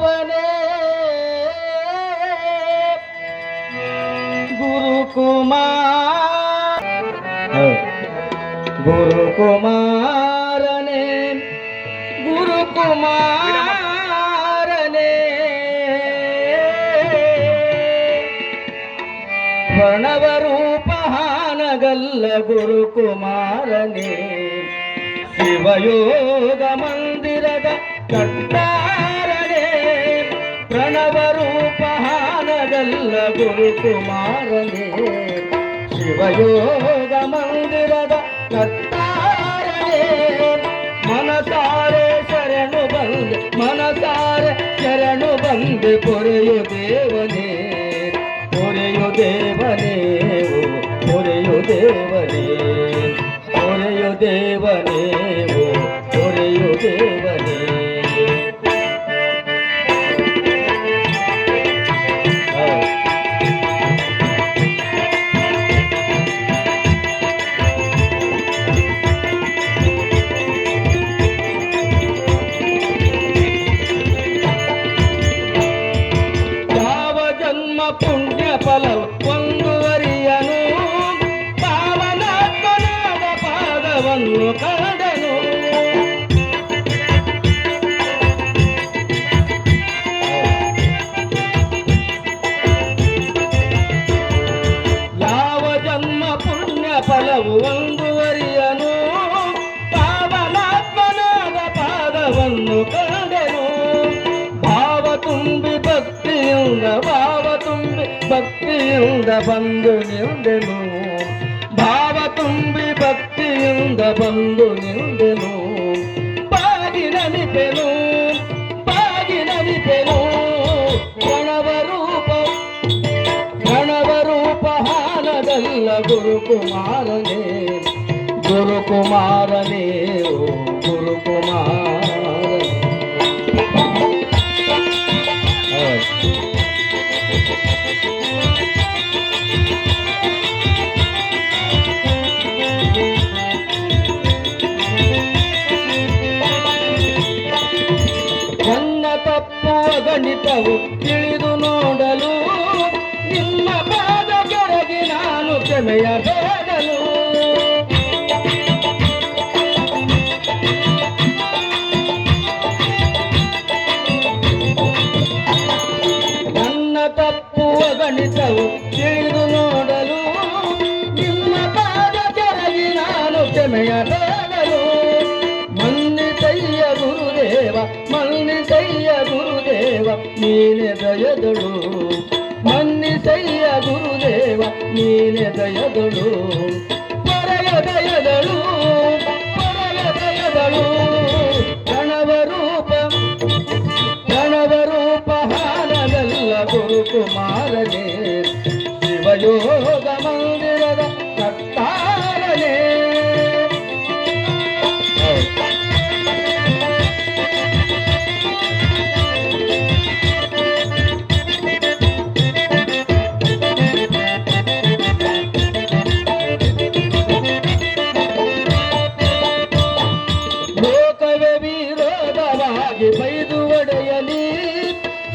ದೇವನೇ ಗುರುಕುಮಾರನೇ ಗುರುಕುಮಾರನೇ ಪ್ರಣವರೂಪಹಾನಗಲ್ಲ ಗುರುಕುಮಾರನೇ ಶಿವಯೋಗ ಮಂದಿರದ ಕಟ್ಟಾರನೇ ಪ್ರಣವರೂಪಹಾನಗಲ್ಲ ಗುರುಕುಮಾರನೇ ಶಿವಯೋಗ ಮಂದಿರದ ಕಟ್ಟಾರನೇ ಮನಸಾರೆ ಶರಣು ಬಂದೆ ಮನಸಾರೆ ಶರಣು ಬಂದೆ ಪೊರೆಯು ದೇವನೇ ಪೊರೆಯು ದೇವನೇ ಪೊರೆಯು ದೇವನೇ ಪೊರೆಯು ದೇವನೇ ಪೊರೆಯು ದೇವನೇ ಪುಣ್ಯ ಫಲವು ಒಂದುವರಿಯನು ಪಾವನಾತ್ಮನಾದ ಪಾದವನ್ನು ಕಳೆದನು ಯಾವ ಜನ್ಮ ಪುಣ್ಯ ಫಲವು ಒಂದುವರಿಯನು ಪಾವನಾತ್ಮನಾದ ಪಾದವನ್ನು ಕಳೆದನು ಭಾವ ತುಂಬಿ ಭಕ್ತಿಯಿಂದ ಭಕ್ತಿಯಿಂದ ಬಂದು ನಿಂದೆನು ಭಾವ ತುಂಬಿ ಭಕ್ತಿಯಿಂದ ಬಂದು ನಿಂದೆನು ಬಾಗಿ ನಲಿಪೆನು ಪ್ರಣವರೂಪ ಹಾನದಲ್ಲ ಗುರುಕುಮಾರನೇ ಗುರುಕುಮಾರನೇ ಓ ಗಣಿತವು ತಿಳಿದು ನೋಡಲು ನಿಮ್ಮ ಪಾದ ಕೆಳಗೆ ನಾನು ಕ್ಷಮೆಯ ಬೇಡಲು ನನ್ನ ತಪ್ಪುವ ಗಣಿತವು ತಿಳಿದು ನೋಡಲು ನಿಮ್ಮ ಪಾದ ಕೆಳಗೆ ನಾನು ಕ್ಷಮೆಯ ಬೇಡಲು ಮನ್ನಿಸಯ್ಯ ಗುರುದೇವ ಮನ್ನಿಸಯ್ಯ ಗುರುದೇವ ನೀನೆ ದಯದಳು ಮನ್ನಿಸಯ್ಯ ಗುರುದೇವ ನೀನೆ ದಯದಳು ಪರಯ ದಯದಳು ಪ್ರಣವರೂಪ ಹಾನದಲ್ಲ ಗುರುಕುಮಾರನೇ ಶಿವಯೋಗ ಮಂದಿರದ ಕಟ್ಟಾರನೇ ಬೈದು ಒಡೆಯಲಿ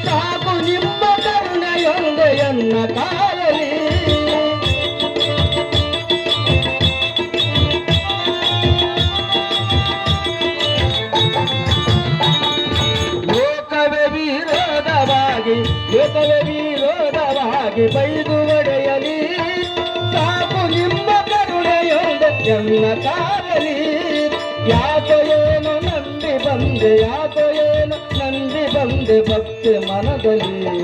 ಸಾಕು ನಿಮ್ಮ ಕರುಣೆಯೊಂದೆಯನ್ನ ಕಾಯಲಿ ಲೋಕವೇ ವಿರೋಧವಾಗಿ ಬೈದು ಒಡೆಯಲಿ ಸಾಕು ನಿಮ್ಮ ಕರುಣೆಯೊಂದೆಯನ್ನ ಕಾಯಲಿ ಯಾಕೋ ಏನು ನಂಬಿ ಬಂದೆ ಯಾಕೋ ಏನು ನಂಬಿ ಬಂದೆ ಭಕ್ತಿ ಮನದಲ್ಲಿ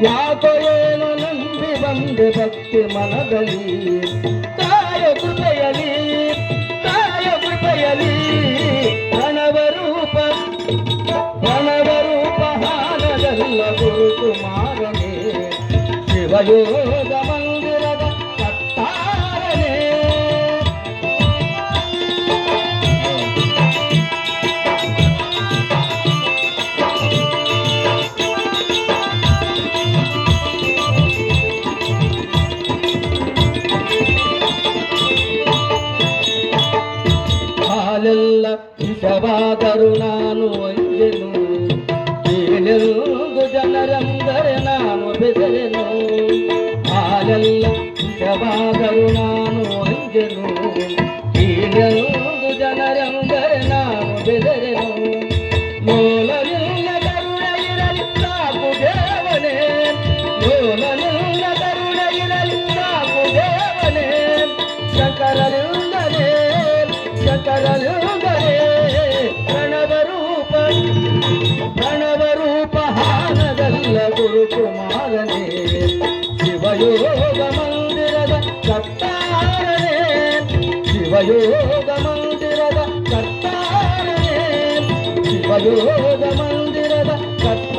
ಯಾಕೋ ಏನು ನಂಬಿ ಬಂದೆ ಭಕ್ತಿ ಮನದಲ್ಲಿ ಕಾಯ ಕೃಪೆಯಲಿ ಪ್ರಣವರೂಪ ಹಾನದಲ್ಲ ಗುರುಕುಮಾರನೇ ಶಿವಯೋಗ ಮಂದಿರದ ಕಟ್ಟಾರನೇ ಹಾಲೆಲ್ಲ ವಿಷವಾದರೂ ನಾನು ಅಂಜೆನು ಏನೆಲ್ಲ ಕರ್ತಾರನೇ ಶಿವಯೋಗ ಮಂದಿರದ ಕರ್ತಾರನೇ ಶಿವಯೋಗ ಮಂದಿರದ ಕರ್ತ